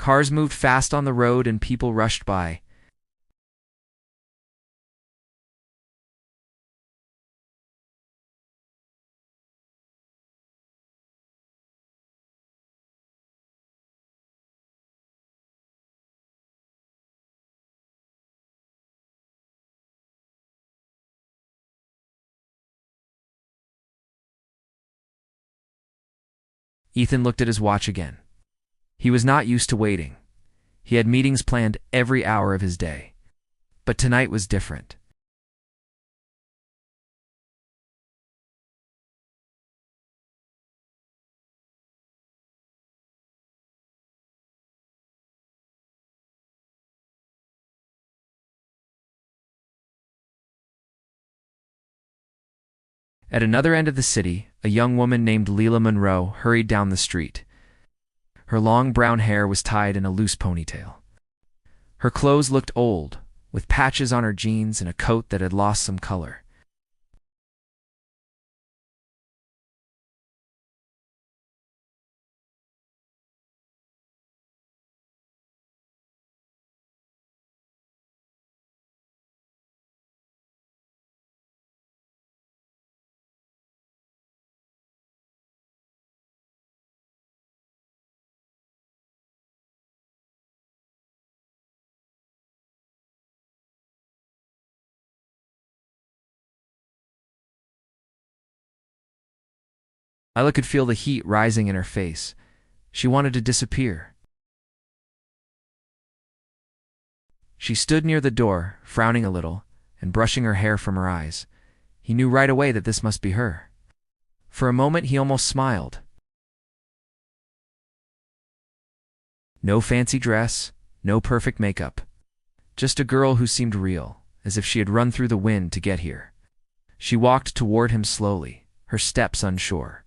Cars moved fast on the road and people rushed by. Ethan looked at his watch again. He was not used to waiting. He had meetings planned every hour of his day. But tonight was different. At another end of the city, a young woman named Leela Monroe hurried down the street. Her long brown hair was tied in a loose ponytail. Her clothes looked old, with patches on her jeans and a coat that had lost some color. Leela could feel the heat rising in her face. She wanted to disappear. She stood near the door, frowning a little, and brushing her hair from her eyes. He knew right away that this must be her. For a moment he almost smiled. No fancy dress, no perfect makeup. Just a girl who seemed real, as if she had run through the wind to get here. She walked toward him slowly, her steps unsure.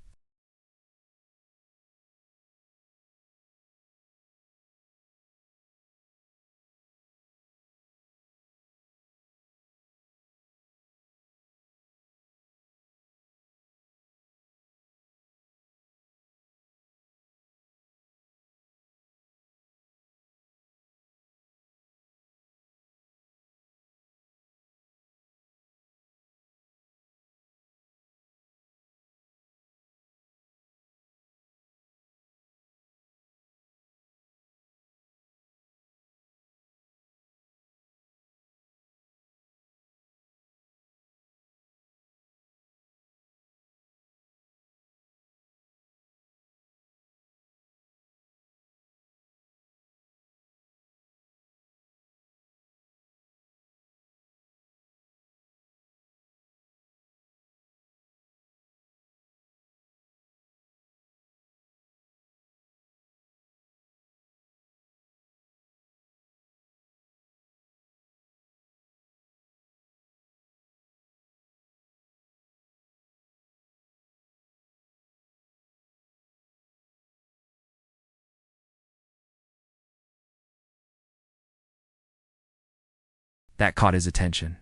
That caught his attention.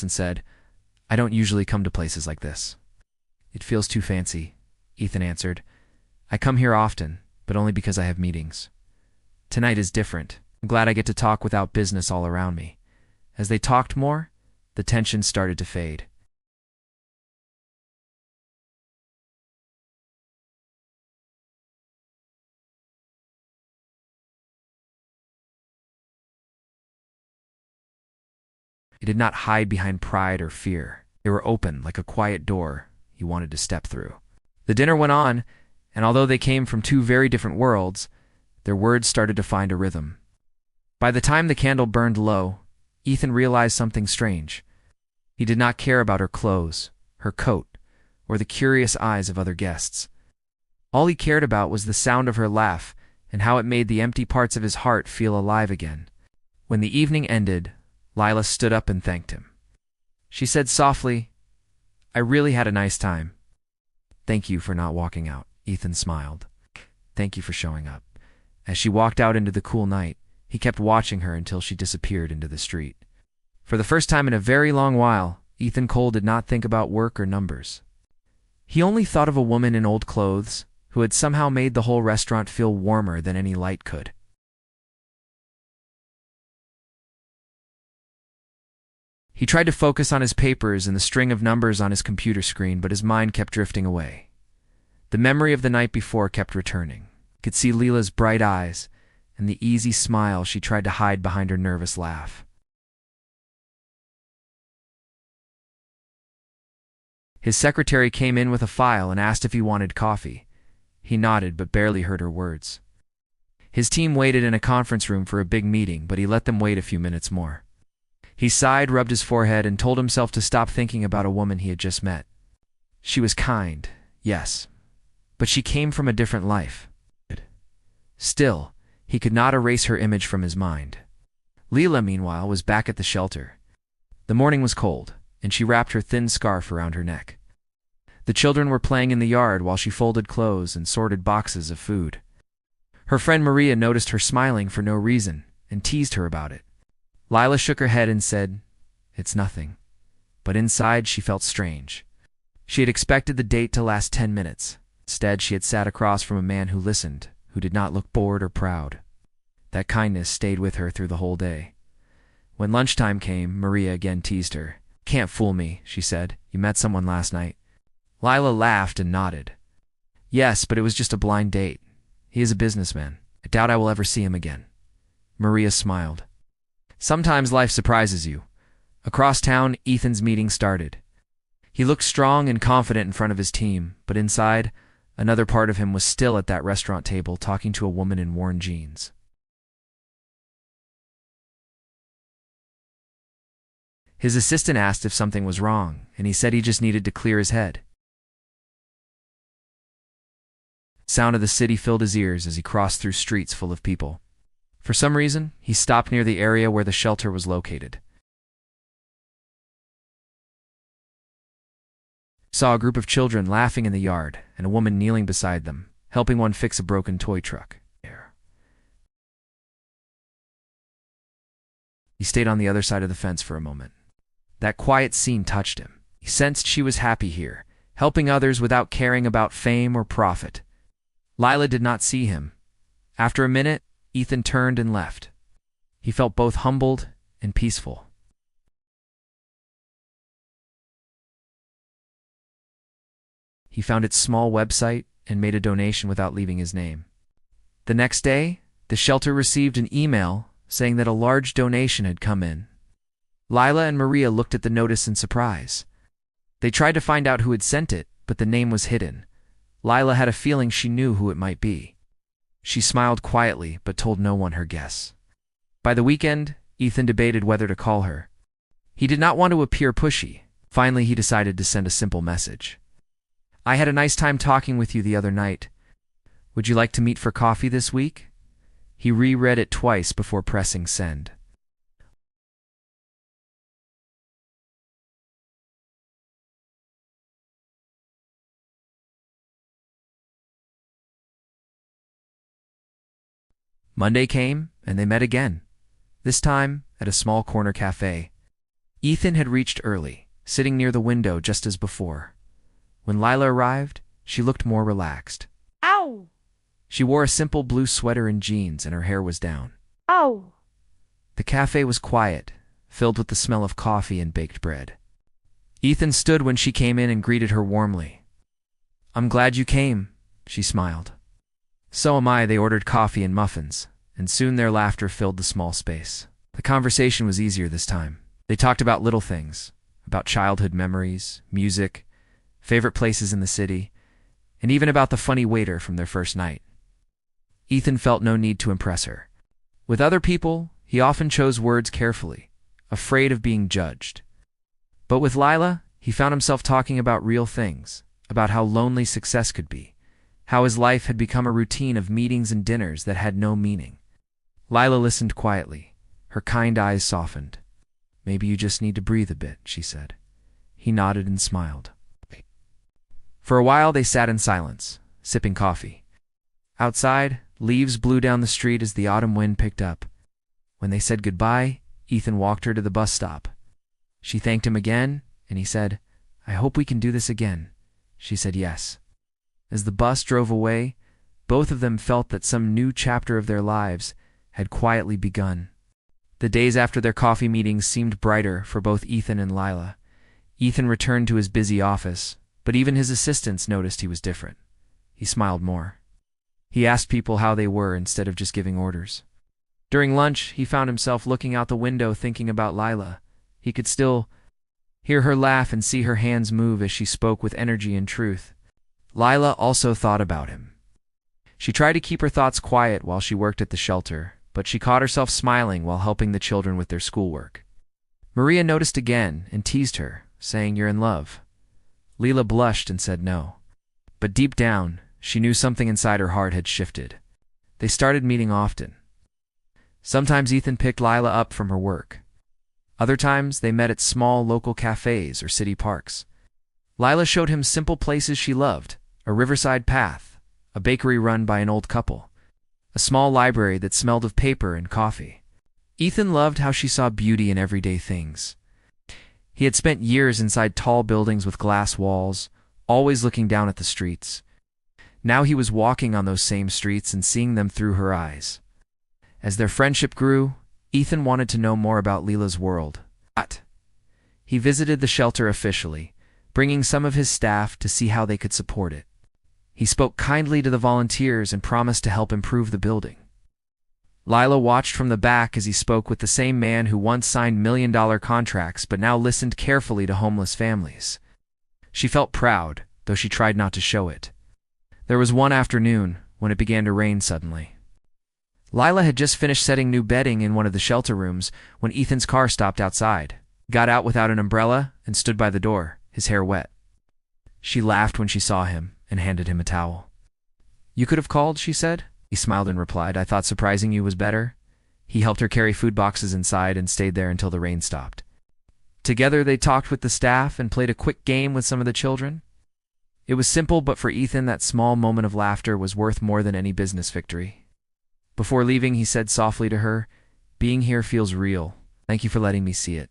And said, "I don't usually come to places like this." "It feels too fancy," Ethan answered. "I come here often, but only because I have meetings. Tonight is different. I'm glad I get to talk without business all around me." As they talked more, the tension started to fade. He did not hide behind pride or fear. They were open like a quiet door he wanted to step through. The dinner went on, and although they came from two very different worlds, their words started to find a rhythm. By the time the candle burned low, Ethan realized something strange. He did not care about her clothes, her coat, or the curious eyes of other guests. All he cared about was the sound of her laugh and how it made the empty parts of his heart feel alive again. When the evening ended, Lila stood up and thanked him. She said softly, "I really had a nice time." "Thank you for not walking out," Ethan smiled. "Thank you for showing up. As she walked out into the cool night, he kept watching her until she disappeared into the street. For the first time in a very long while, Ethan Cole did not think about work or numbers. He only thought of a woman in old clothes who had somehow made the whole restaurant feel warmer than any light could. He tried to focus on his papers and the string of numbers on his computer screen, but his mind kept drifting away. The memory of the night before kept returning. He could see Leela's bright eyes and the easy smile she tried to hide behind her nervous laugh. His secretary came in with a file and asked if he wanted coffee. He nodded but barely heard her words. His team waited in a conference room for a big meeting, but he let them wait a few minutes more. He sighed, rubbed his forehead, and told himself to stop thinking about a woman he had just met. She was kind, yes, but she came from a different life. Still, he could not erase her image from his mind. Leela, meanwhile, was back at the shelter. The morning was cold, and she wrapped her thin scarf around her neck. The children were playing in the yard while she folded clothes and sorted boxes of food. Her friend Maria noticed her smiling for no reason and teased her about it. Lila shook her head and said, "It's nothing." But inside she felt strange. She had expected the date to last 10 minutes. Instead, she had sat across from a man who listened, who did not look bored or proud. That kindness stayed with her through the whole day. When lunchtime came, Maria again teased her. "Can't fool me," she said. "You met someone last night." Lila laughed and nodded. "Yes, but it was just a blind date. He is a businessman. I doubt I will ever see him again." Maria smiled. Sometimes life surprises you. Across town, Ethan's meeting started. He looked strong and confident in front of his team, but inside, another part of him was still at that restaurant table talking to a woman in worn jeans. His assistant asked if something was wrong, and he said he just needed to clear his head. The sound of the city filled his ears as he crossed through streets full of people. For some reason, he stopped near the area where the shelter was located. He saw a group of children laughing in the yard and a woman kneeling beside them, helping one fix a broken toy truck. He stayed on the other side of the fence for a moment. That quiet scene touched him. He sensed she was happy here, helping others without caring about fame or profit. Lila did not see him. After a minute, Ethan turned and left. He felt both humbled and peaceful. He found its small website and made a donation without leaving his name. The next day, the shelter received an email saying that a large donation had come in. Lila and Maria looked at the notice in surprise. They tried to find out who had sent it, but the name was hidden. Lila had a feeling she knew who it might be. She smiled quietly, but told no one her guess. By the weekend, Ethan debated whether to call her. He did not want to appear pushy. Finally, he decided to send a simple message. "I had a nice time talking with you the other night. Would you like to meet for coffee this week?" He reread it twice before pressing send. Monday came, and they met again. This time, at a small corner cafe. Ethan had reached early, sitting near the window just as before. When Lila arrived, she looked more relaxed. Ow! She wore a simple blue sweater and jeans, and her hair was down. Ow! The cafe was quiet, filled with the smell of coffee and baked bread. Ethan stood when she came in and greeted her warmly. "I'm glad you came," she smiled. "So am I." They ordered coffee and muffins, and soon their laughter filled the small space. The conversation was easier this time. They talked about little things, about childhood memories, music, favorite places in the city, and even about the funny waiter from their first night. Ethan felt no need to impress her. With other people, he often chose words carefully, afraid of being judged. But with Lila, he found himself talking about real things, about how lonely success could be, how his life had become a routine of meetings and dinners that had no meaning. Lila listened quietly. Her kind eyes softened. "Maybe you just need to breathe a bit," she said. He nodded and smiled. For a while they sat in silence, sipping coffee. Outside, Leaves blew down the street as the autumn wind picked up. When they said goodbye, Ethan walked her to the bus stop. She thanked him again, and he said, "I hope we can do this again." She said yes. As the bus drove away, both of them felt that some new chapter of their lives had quietly begun. The days after their coffee meetings seemed brighter for both Ethan and Lila. Ethan returned to his busy office, but even his assistants noticed he was different. He smiled more. He asked people how they were instead of just giving orders. During lunch, he found himself looking out the window thinking about Lila. He could still hear her laugh and see her hands move as she spoke with energy and truth. Lila also thought about him. She tried to keep her thoughts quiet while she worked at the shelter, but she caught herself smiling while helping the children with their schoolwork. Maria noticed again and teased her, saying, "You're in love." Lila blushed and said no. But deep down, she knew something inside her heart had shifted. They started meeting often. Sometimes Ethan picked Lila up from her work. Other times, they met at small local cafes or city parks. Lila showed him simple places she loved, a riverside path, a bakery run by an old couple, a small library that smelled of paper and coffee. Ethan loved how she saw beauty in everyday things. He had spent years inside tall buildings with glass walls, always looking down at the streets. Now he was walking on those same streets and seeing them through her eyes. As their friendship grew, Ethan wanted to know more about Lila's world. He visited the shelter officially, bringing some of his staff to see how they could support it. He spoke kindly to the volunteers and promised to help improve the building. Lila watched from the back as he spoke with the same man who once signed million-dollar contracts but now listened carefully to homeless families. She felt proud, though she tried not to show it. There was one afternoon when it began to rain suddenly. Lila had just finished setting new bedding in one of the shelter rooms when Ethan's car stopped outside. He got out without an umbrella and stood by the door, his hair wet. She laughed when she saw him and handed him a towel. "You could have called," she said. He smiled and replied, "I thought surprising you was better." He helped her carry food boxes inside and stayed there until the rain stopped. Together they talked with the staff and played a quick game with some of the children. It was simple, but for Ethan that small moment of laughter was worth more than any business victory. Before leaving, he said softly to her, "Being here feels real. Thank you for letting me see it."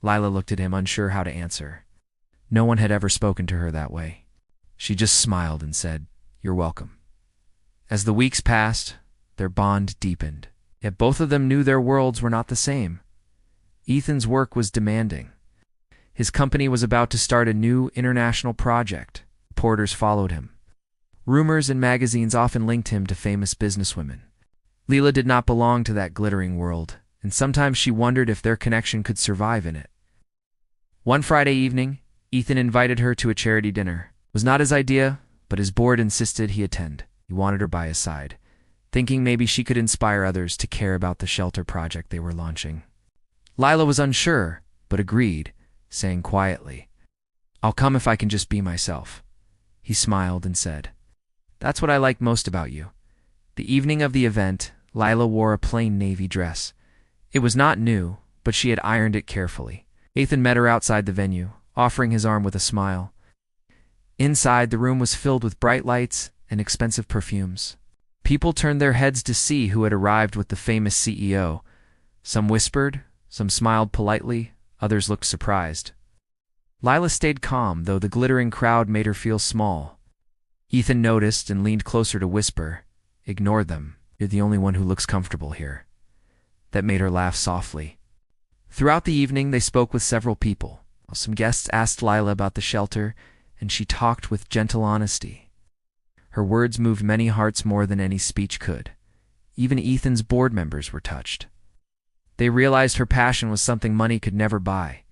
Lila looked at him, unsure how to answer. No one had ever spoken to her that way. She just smiled and said, "You're welcome." As the weeks passed, their bond deepened. Yet both of them knew their worlds were not the same. Ethan's work was demanding. His company was about to start a new international project. Reporters followed him. Rumors and magazines often linked him to famous businesswomen. Lila did not belong to that glittering world, and sometimes she wondered if their connection could survive in it. One Friday evening, Ethan invited her to a charity dinner. It was not his idea, but his board insisted he attend. He wanted her by his side, thinking maybe she could inspire others to care about the shelter project they were launching. Lila was unsure, but agreed, saying quietly, "I'll come if I can just be myself." He smiled and said, "That's what I like most about you." The evening of the event, Lila wore a plain navy dress. It was not new, but she had ironed it carefully. Ethan met her outside the venue, offering his arm with a smile. Inside, the room was filled with bright lights and expensive perfumes. People turned their heads to see who had arrived with the famous CEO. Some whispered, some smiled politely, others looked surprised. Lila stayed calm, though the glittering crowd made her feel small. Ethan noticed and leaned closer to whisper, "Ignore them. You're the only one who looks comfortable here." That made her laugh softly. Throughout the evening, they spoke with several people. Some guests asked Lila about the shelter, and she talked with gentle honesty. Her words moved many hearts more than any speech could. Even Ethan's board members were touched. They realized her passion was something money could never buy.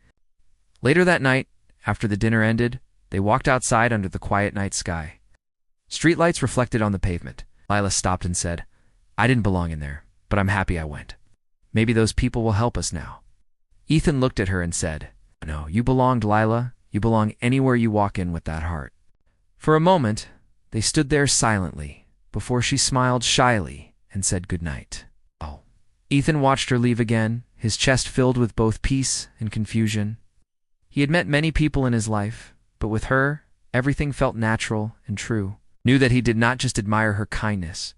Later that night, after the dinner ended, they walked outside under the quiet night sky. Streetlights reflected on the pavement. Lila stopped and said, "I didn't belong in there, but I'm happy I went. Maybe those people will help us now." Ethan looked at her and said, "No, you belonged, Lila. You belong anywhere you walk in with that heart." For a moment, they stood there silently, before she smiled shyly and said goodnight. Oh. Ethan watched her leave again, his chest filled with both peace and confusion. He had met many people in his life, but with her, everything felt natural and true. Knew that he did not just admire her kindness.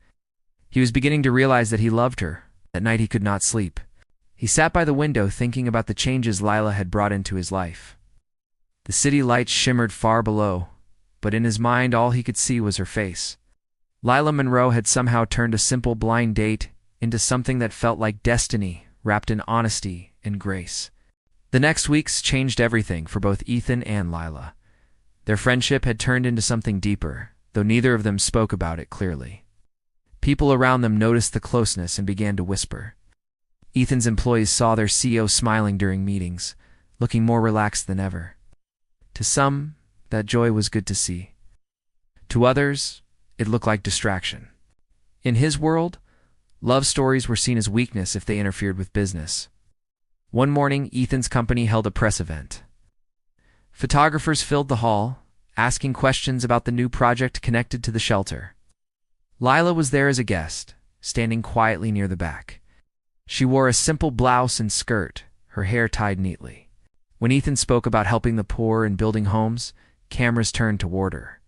He was beginning to realize that he loved her. That night he could not sleep. He sat by the window thinking about the changes Lila had brought into his life. The city lights shimmered far below, but in his mind all he could see was her face. Lila Monroe had somehow turned a simple blind date into something that felt like destiny, wrapped in honesty and grace. The next weeks changed everything for both Ethan and Lila. Their friendship had turned into something deeper, though neither of them spoke about it clearly. People around them noticed the closeness and began to whisper. Ethan's employees saw their CEO smiling during meetings, looking more relaxed than ever. To some, that joy was good to see. To others, it looked like distraction. In his world, love stories were seen as weakness if they interfered with business. One morning, Ethan's company held a press event. Photographers filled the hall, asking questions about the new project connected to the shelter. Lila was there as a guest, standing quietly near the back. She wore a simple blouse and skirt, her hair tied neatly. When Ethan spoke about helping the poor and building homes, cameras turned toward her.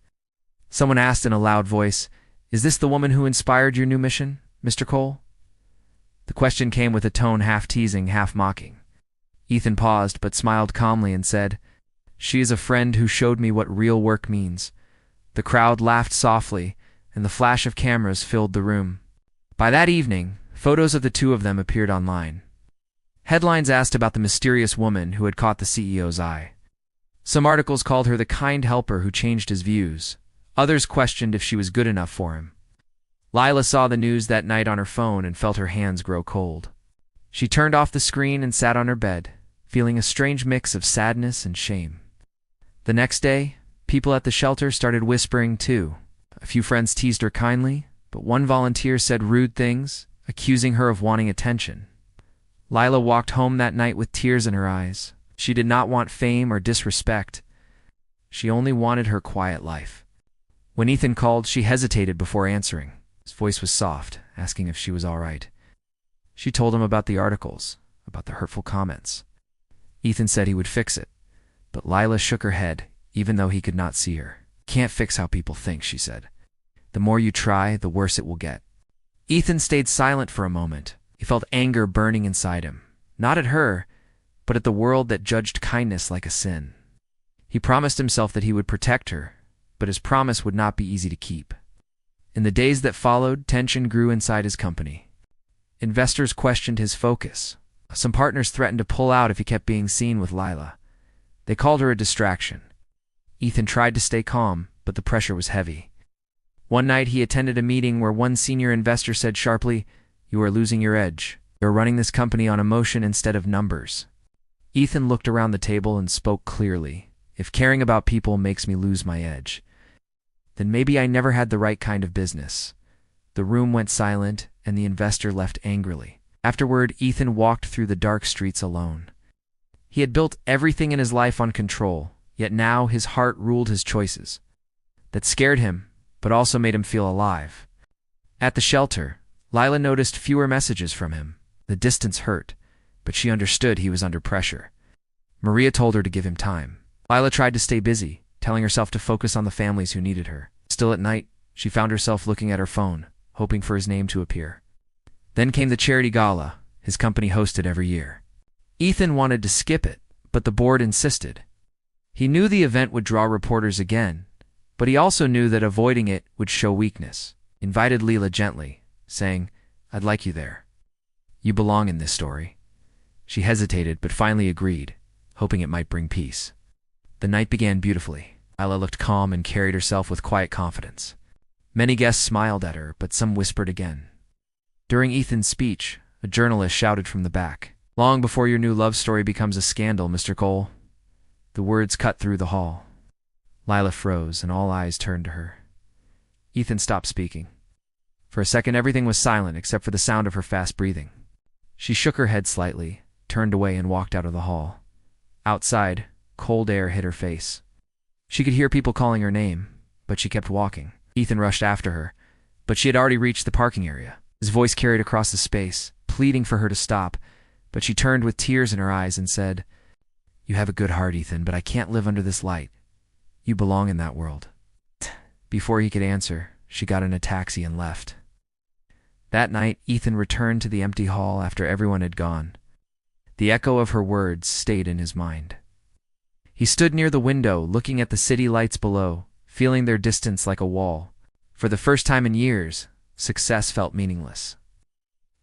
Someone asked in a loud voice, "Is this the woman who inspired your new mission, Mr. Cole?" The question came with a tone half teasing, half mocking. Ethan paused but smiled calmly and said, "She is a friend who showed me what real work means." The crowd laughed softly, and the flash of cameras filled the room. By that evening, photos of the two of them appeared online. Headlines asked about the mysterious woman who had caught the CEO's eye. Some articles called her the kind helper who changed his views. Others questioned if she was good enough for him. Lila saw the news that night on her phone and felt her hands grow cold. She turned off the screen and sat on her bed, feeling a strange mix of sadness and shame. The next day, people at the shelter started whispering too. A few friends teased her kindly, but one volunteer said rude things, accusing her of wanting attention. Lila walked home that night with tears in her eyes. She did not want fame or disrespect. She only wanted her quiet life. When Ethan called, she hesitated before answering. His voice was soft, asking if she was all right. She told him about the articles, about the hurtful comments. Ethan said he would fix it, but Lila shook her head, even though he could not see her. "Can't fix how people think," she said. "The more you try, the worse it will get." Ethan stayed silent for a moment. He felt anger burning inside him, not at her, but at the world that judged kindness like a sin. He promised himself that he would protect her, but his promise would not be easy to keep. In the days that followed, tension grew inside his company. Investors questioned his focus. Some partners threatened to pull out if he kept being seen with Lila. They called her a distraction. Ethan tried to stay calm, but the pressure was heavy. One night he attended a meeting where one senior investor said sharply, "You are losing your edge. You're running this company on emotion instead of numbers." Ethan looked around the table and spoke clearly. "If caring about people makes me lose my edge, then maybe I never had the right kind of business." The room went silent, and the investor left angrily. Afterward, Ethan walked through the dark streets alone. He had built everything in his life on control, yet now his heart ruled his choices. That scared him, but also made him feel alive. At the shelter, Lila noticed fewer messages from him. The distance hurt, but she understood he was under pressure. Maria told her to give him time. Lila tried to stay busy, telling herself to focus on the families who needed her. Still at night, she found herself looking at her phone, hoping for his name to appear. Then came the charity gala his company hosted every year. Ethan wanted to skip it, but the board insisted. He knew the event would draw reporters again, but he also knew that avoiding it would show weakness. He invited Lila gently, saying, "I'd like you there. You belong in this story." She hesitated, but finally agreed, hoping it might bring peace. The night began beautifully. Lila looked calm and carried herself with quiet confidence. Many guests smiled at her, but some whispered again. During Ethan's speech, a journalist shouted from the back, "Long before your new love story becomes a scandal, Mr. Cole." The words cut through the hall. Lila froze, and all eyes turned to her. Ethan stopped speaking. For a second, everything was silent except for the sound of her fast breathing. She shook her head slightly, turned away, and walked out of the hall. Outside, cold air hit her face. She could hear people calling her name, but she kept walking. Ethan rushed after her, but she had already reached the parking area. His voice carried across the space, pleading for her to stop, but she turned with tears in her eyes and said, "You have a good heart, Ethan, but I can't live under this light. You belong in that world." Before he could answer, she got in a taxi and left. That night, Ethan returned to the empty hall after everyone had gone. The echo of her words stayed in his mind. He stood near the window, looking at the city lights below, feeling their distance like a wall. For the first time in years, success felt meaningless.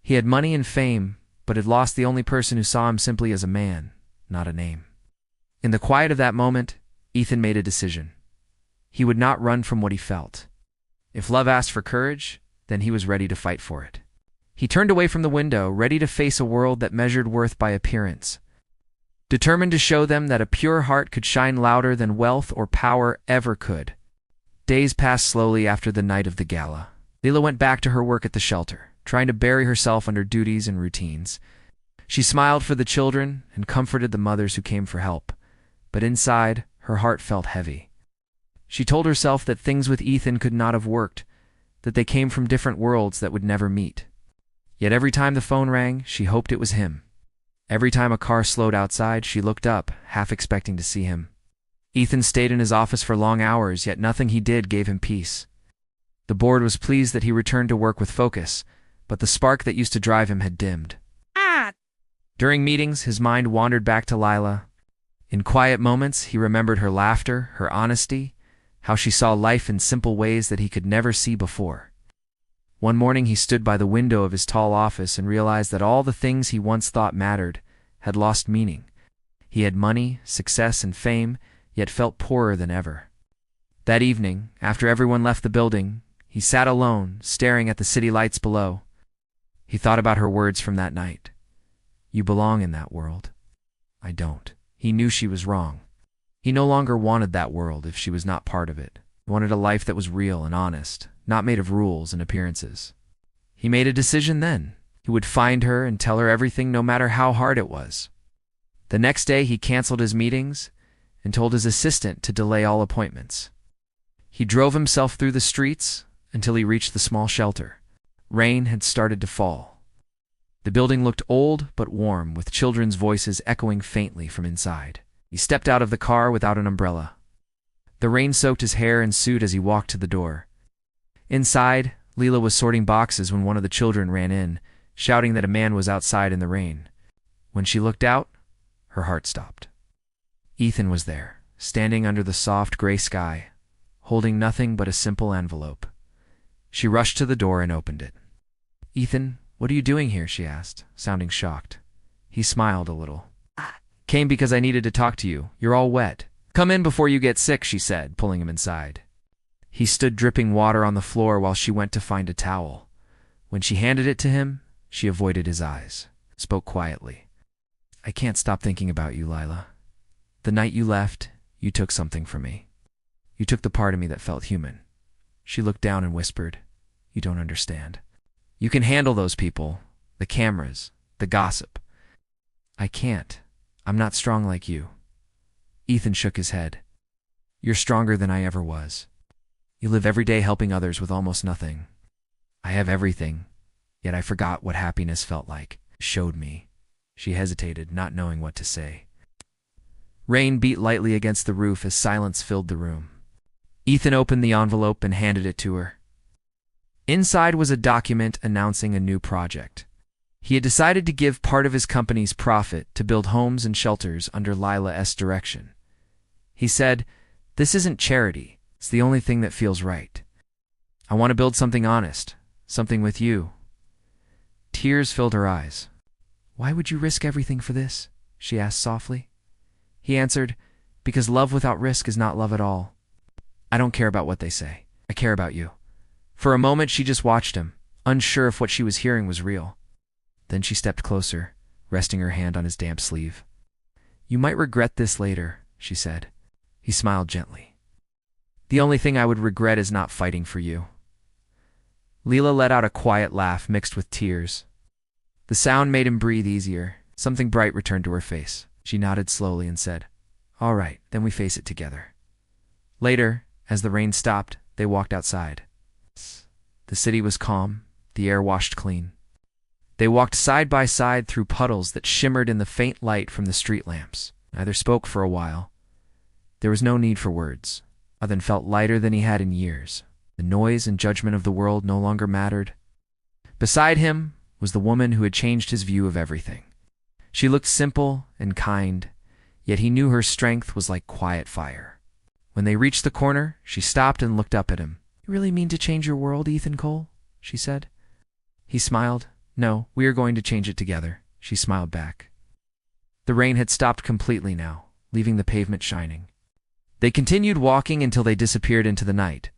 He had money and fame, but had lost the only person who saw him simply as a man, not a name. In the quiet of that moment, Ethan made a decision. He would not run from what he felt. If love asked for courage, then he was ready to fight for it. He turned away from the window, ready to face a world that measured worth by appearance, determined to show them that a pure heart could shine louder than wealth or power ever could. Days passed slowly after the night of the gala. Leela went back to her work at the shelter, trying to bury herself under duties and routines. She smiled for the children and comforted the mothers who came for help, but inside, her heart felt heavy. She told herself that things with Ethan could not have worked, that they came from different worlds that would never meet. Yet every time the phone rang, she hoped it was him. Every time a car slowed outside, she looked up, half expecting to see him. Ethan stayed in his office for long hours, yet nothing he did gave him peace. The board was pleased that he returned to work with focus, but the spark that used to drive him had dimmed. During meetings, his mind wandered back to Lila. In quiet moments, he remembered her laughter, her honesty, how she saw life in simple ways that he could never see before. One morning he stood by the window of his tall office and realized that all the things he once thought mattered had lost meaning. He had money, success, and fame, yet felt poorer than ever. That evening, after everyone left the building, he sat alone, staring at the city lights below. He thought about her words from that night. "You belong in that world. I don't." He knew she was wrong. He no longer wanted that world if she was not part of it. He wanted a life that was real and honest, not made of rules and appearances. He made a decision then. He would find her and tell her everything, no matter how hard it was. The next day he canceled his meetings and told his assistant to delay all appointments. He drove himself through the streets until he reached the small shelter. Rain had started to fall. The building looked old but warm, with children's voices echoing faintly from inside. He stepped out of the car without an umbrella. The rain soaked his hair and suit as he walked to the door. Inside, Leela was sorting boxes when one of the children ran in, shouting that a man was outside in the rain. When she looked out, her heart stopped. Ethan was there, standing under the soft gray sky, holding nothing but a simple envelope. She rushed to the door and opened it. "Ethan, what are you doing here?" she asked, sounding shocked. He smiled a little. "Came because I needed to talk to you. You're all wet." "Come in before you get sick," she said, pulling him inside. He stood dripping water on the floor while she went to find a towel. When she handed it to him, she avoided his eyes, spoke quietly. "I can't stop thinking about you, Lila. The night you left, you took something from me. You took the part of me that felt human." She looked down and whispered, "You don't understand. You can handle those people, the cameras, the gossip. I can't. I'm not strong like you." Ethan shook his head. "You're stronger than I ever was. You live every day helping others with almost nothing. I have everything, yet I forgot what happiness felt like. Showed me." She hesitated, not knowing what to say. Rain beat lightly against the roof as silence filled the room. Ethan opened the envelope and handed it to her. Inside was a document announcing a new project. He had decided to give part of his company's profit to build homes and shelters under Lila's direction. He said, "This isn't charity. It's the only thing that feels right. I want to build something honest, something with you." Tears filled her eyes. "Why would you risk everything for this?" she asked softly. He answered, "Because love without risk is not love at all. I don't care about what they say. I care about you." For a moment she just watched him, unsure if what she was hearing was real. Then she stepped closer, resting her hand on his damp sleeve. "You might regret this later," she said. He smiled gently. "The only thing I would regret is not fighting for you." Leela let out a quiet laugh mixed with tears. The sound made him breathe easier. Something bright returned to her face. She nodded slowly and said, "All right, then we face it together." Later, as the rain stopped, they walked outside. The city was calm, the air washed clean. They walked side by side through puddles that shimmered in the faint light from the street lamps. Neither spoke for a while. There was no need for words. Ethan felt lighter than he had in years. The noise and judgment of the world no longer mattered. Beside him was the woman who had changed his view of everything. She looked simple and kind, yet he knew her strength was like quiet fire. When they reached the corner, she stopped and looked up at him. "You really mean to change your world, Ethan Cole?" she said. He smiled. "No, we are going to change it together," she smiled back. The rain had stopped completely now, leaving the pavement shining. They continued walking until they disappeared into the night,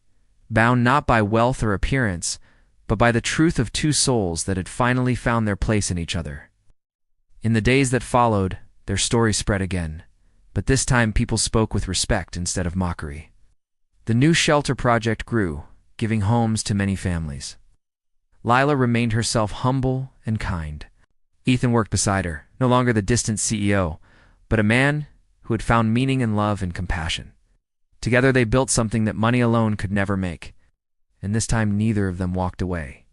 bound not by wealth or appearance, but by the truth of two souls that had finally found their place in each other. In the days that followed, their story spread again, but this time people spoke with respect instead of mockery. The new shelter project grew, giving homes to many families. Lila remained herself humble and kind. Ethan worked beside her, no longer the distant CEO, but a man who had found meaning in love and compassion. Together they built something that money alone could never make, and this time neither of them walked away.